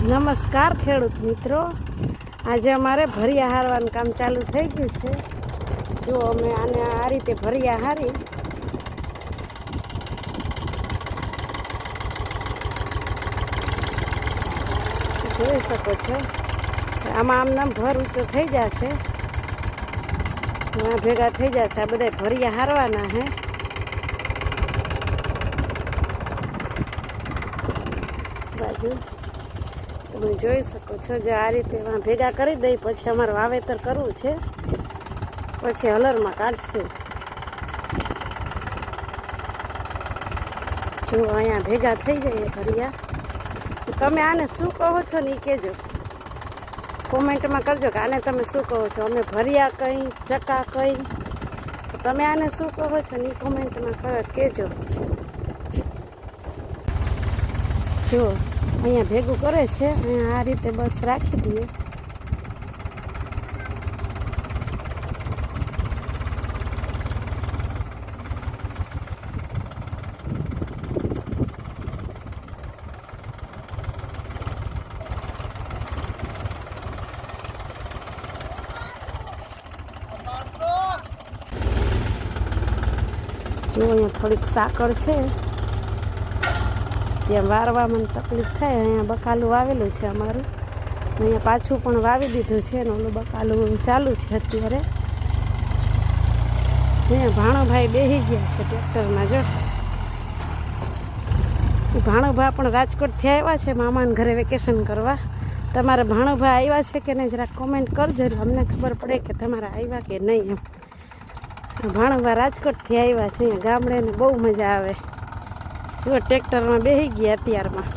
નમસ્કાર ખેડૂત મિત્રો, આજે અમારે ભરિયા હારવાનું કામ ચાલુ થઈ ગયું છે। જો અમે આને આ રીતે ભરિયા હારી જોઈ શકો છો। આમાં આમ ભર ઊંચો થઈ જશે, ભેગા થઈ જશે। આ બધા ભરિયા હારવાના હે। બાજુ તમે જોઈ શકો છો, જો આ રીતે ભેગા કરી દઈ પછી અમારે વાવેતર કરવું છે, પછી હલરમાં કાઢશું। જો અહીંયા ભેગા થઈ જાય ભરિયા, તમે આને શું કહો છો ને એ કહેજો, કોમેન્ટમાં કરજો કે આને તમે શું કહો છો। અમે ભરિયા કઈ, ચકા કઈ, તમે આને શું કહો છો ને એ કોમેન્ટમાં કહેજો। જો અહીંયા ભેગું કરે છે, અહીંયા આ રીતે બસ રાખી દઈએ। જો અહીંયા થોડીક સાકર છે, ત્યાં વારવામાં તકલીફ થાય। અહીંયા બકાલું વાવેલું છે અમારું, અહીંયા પાછું પણ વાવી દીધું છે ને ઓલું બકાલું ચાલુ છે અત્યારે। અહીંયા ભાણોભાઈ બેસી ગયા છે ટ્રેક્ટરમાં। જો ભાણોભા પણ રાજકોટથી આવ્યા છે મામાને ઘરે વેકેશન કરવા। તમારા ભાણોભા આવ્યા છે કે નહીં જરાક કોમેન્ટ કરજો, અમને ખબર પડે કે તમારા આવ્યા કે નહીં એમ। ભાણોભા રાજકોટથી આવ્યા છે, અહીંયા ગામડે ને બહુ મજા આવે। જો ટ્રેક્ટરમાં બેસી ગયા અત્યારમાં।